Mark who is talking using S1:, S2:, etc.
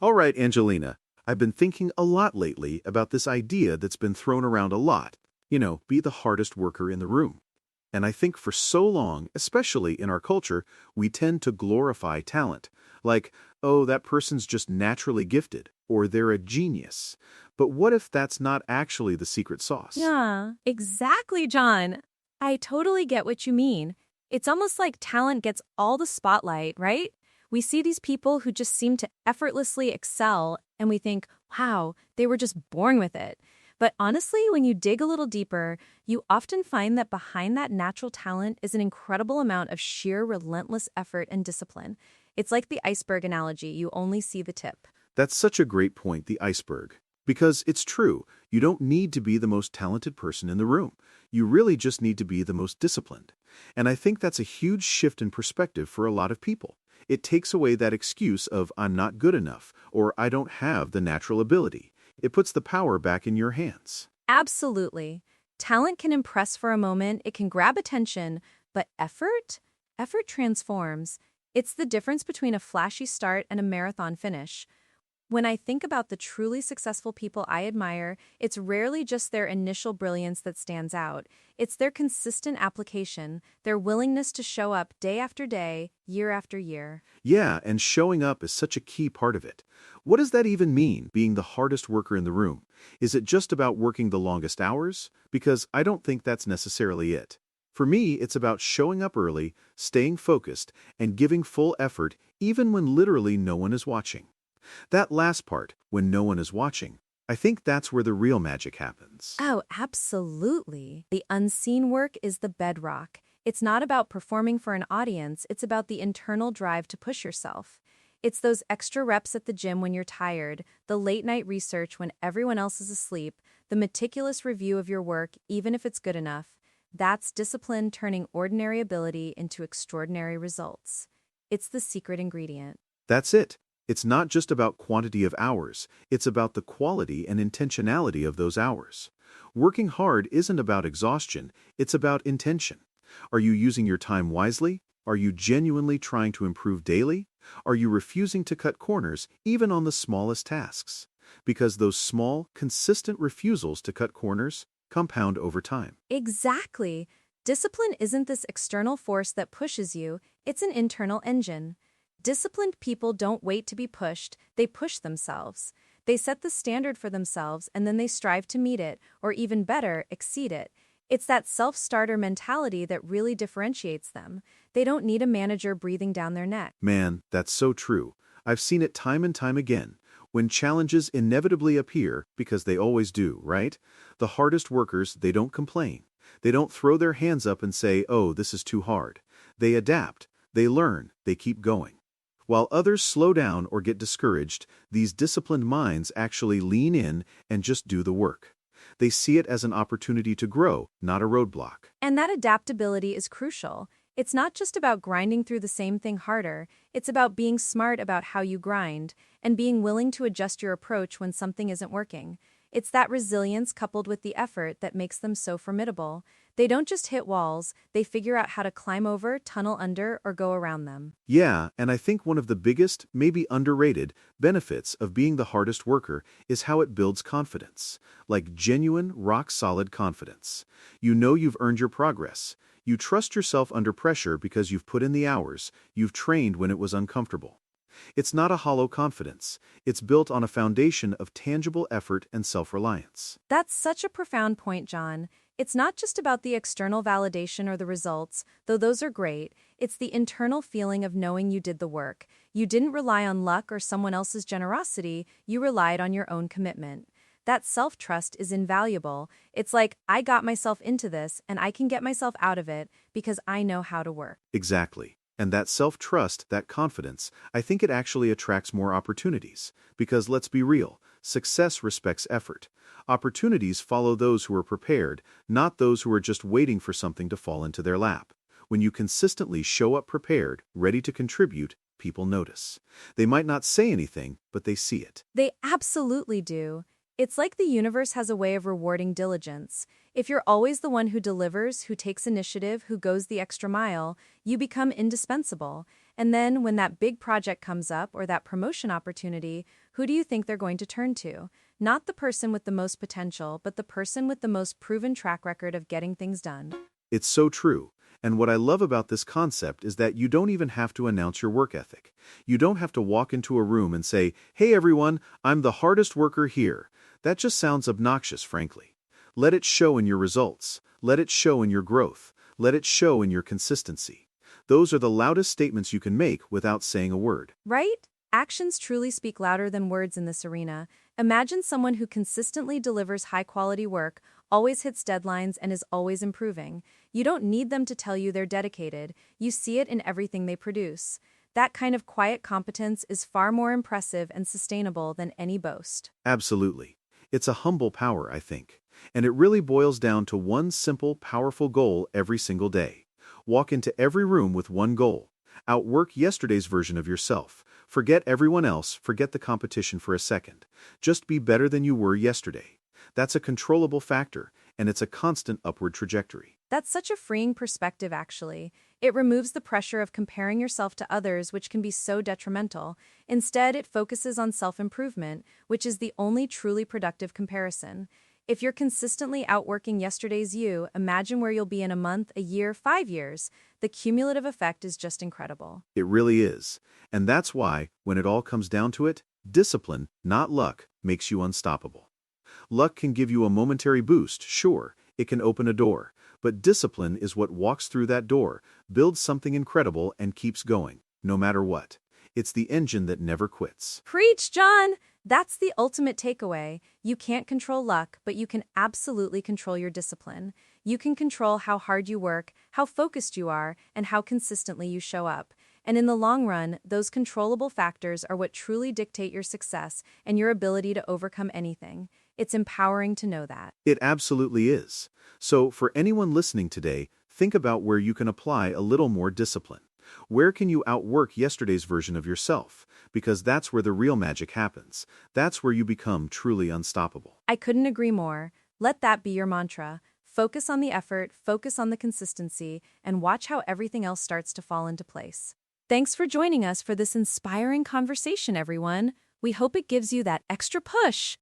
S1: All right, Angelina, I've been thinking a lot lately about this idea that's been thrown around a lot. Be the hardest worker in the room. And I think for so long, especially in our culture, we tend to glorify talent. Like, oh, that person's just naturally gifted, or they're a genius. But what if that's not actually the secret sauce?
S2: Yeah, exactly, John. I totally get what you mean. It's almost like talent gets all the spotlight, right? We see these people who just seem to effortlessly excel, and we think, wow, they were just born with it. But honestly, when you dig a little deeper, you often find that behind that natural talent is an incredible amount of sheer relentless effort and discipline. It's like the iceberg analogy, you only see the tip.
S1: That's such a great point, the iceberg. Because it's true, you don't need to be the most talented person in the room. You really just need to be the most disciplined. And I think that's a huge shift in perspective for a lot of people. It takes away that excuse of I'm not good enough or I don't have the natural ability. It puts the power back in your hands.
S2: Absolutely. Talent can impress for a moment, it can grab attention, but effort? Effort transforms. It's the difference between a flashy start and a marathon finish. When I think about the truly successful people I admire, it's rarely just their initial brilliance that stands out. It's their consistent application, their willingness to show up day after day, year after year.
S1: Yeah, and showing up is such a key part of it. What does that even mean, being the hardest worker in the room? Is it just about working the longest hours? Because I don't think that's necessarily it. For me, it's about showing up early, staying focused, and giving full effort even when literally no one is watching. That last part, when no one is watching, I think that's where the real magic happens.
S2: Oh, absolutely. The unseen work is the bedrock. It's not about performing for an audience, it's about the internal drive to push yourself. It's those extra reps at the gym when you're tired, the late night research when everyone else is asleep, the meticulous review of your work, even if it's good enough. That's discipline turning ordinary ability into extraordinary results. It's the secret ingredient.
S1: That's it. It's not just about quantity of hours, it's about the quality and intentionality of those hours. Working hard isn't about exhaustion, it's about intention. Are you using your time wisely? Are you genuinely trying to improve daily? Are you refusing to cut corners, even on the smallest tasks? Because those small, consistent refusals to cut corners compound over time.
S2: Exactly. Discipline isn't this external force that pushes you, it's an internal engine. Disciplined people don't wait to be pushed, they push themselves. They set the standard for themselves and then they strive to meet it, or even better, exceed it. It's that self-starter mentality that really differentiates them. They don't need a manager breathing down their neck.
S1: Man, that's so true. I've seen it time and time again. When challenges inevitably appear, because they always do, right? The hardest workers, they don't complain. They don't throw their hands up and say, oh, this is too hard. They adapt, they learn, they keep going. While others slow down or get discouraged, these disciplined minds actually lean in and just do the work. They see it as an opportunity to grow, not a roadblock.
S2: And that adaptability is crucial. It's not just about grinding through the same thing harder, it's about being smart about how you grind and being willing to adjust your approach when something isn't working. It's that resilience coupled with the effort that makes them so formidable. They don't just hit walls, they figure out how to climb over, tunnel under, or go around them.
S1: Yeah, and I think one of the biggest, maybe underrated, benefits of being the hardest worker is how it builds confidence. Like genuine, rock-solid confidence. You know you've earned your progress. You trust yourself under pressure because you've put in the hours, you've trained when it was uncomfortable. It's not a hollow confidence. It's built on a foundation of tangible effort and self-reliance.
S2: That's such a profound point, John. It's not just about the external validation or the results, though those are great. It's the internal feeling of knowing you did the work. You didn't rely on luck or someone else's generosity, you relied on your own commitment. That self-trust is invaluable. It's like, I got myself into this, and I can get myself out of it because I know how to work.
S1: Exactly. And that self-trust, that confidence, I think it actually attracts more opportunities. Because let's be real, success respects effort. Opportunities follow those who are prepared, not those who are just waiting for something to fall into their lap. When you consistently show up prepared, ready to contribute, people notice. They might not say anything, but they see it.
S2: They absolutely do. It's like the universe has a way of rewarding diligence. If you're always the one who delivers, who takes initiative, who goes the extra mile, you become indispensable. And then when that big project comes up or that promotion opportunity, who do you think they're going to turn to? Not the person with the most potential, but the person with the most proven track record of getting things done.
S1: It's so true. And what I love about this concept is that you don't even have to announce your work ethic. You don't have to walk into a room and say, "Hey everyone, I'm the hardest worker here." That just sounds obnoxious, frankly. Let it show in your results. Let it show in your growth. Let it show in your consistency. Those are the loudest statements you can make without saying a word.
S2: Right? Actions truly speak louder than words in this arena. Imagine someone who consistently delivers high-quality work, always hits deadlines, and is always improving. You don't need them to tell you they're dedicated. You see it in everything they produce. That kind of quiet competence is far more impressive and sustainable than any boast.
S1: Absolutely. It's a humble power, I think. And it really boils down to one simple, powerful goal every single day. Walk into every room with one goal. Outwork yesterday's version of yourself. Forget everyone else, forget the competition for a second. Just be better than you were yesterday. That's a controllable factor, and it's a constant upward trajectory.
S2: That's such a freeing perspective, actually. It removes the pressure of comparing yourself to others, which can be so detrimental. Instead, it focuses on self-improvement, which is the only truly productive comparison. If you're consistently outworking yesterday's you, imagine where you'll be in a month, a year, 5 years. The cumulative effect is just incredible.
S1: It really is. And that's why, when it all comes down to it, discipline, not luck, makes you unstoppable. Luck can give you a momentary boost, sure, it can open a door, but discipline is what walks through that door, builds something incredible, and keeps going, no matter what. It's the engine that never quits.
S2: Preach, John! That's the ultimate takeaway. You can't control luck, but you can absolutely control your discipline. You can control how hard you work, how focused you are, and how consistently you show up. And in the long run, those controllable factors are what truly dictate your success and your ability to overcome anything. It's empowering to know that.
S1: It absolutely is. So, for anyone listening today, think about where you can apply a little more discipline. Where can you outwork yesterday's version of yourself? Because that's where the real magic happens. That's where you become truly unstoppable.
S2: I couldn't agree more. Let that be your mantra. Focus on the effort, focus on the consistency, and watch how everything else starts to fall into place. Thanks for joining us for this inspiring conversation, everyone. We hope it gives you that extra push.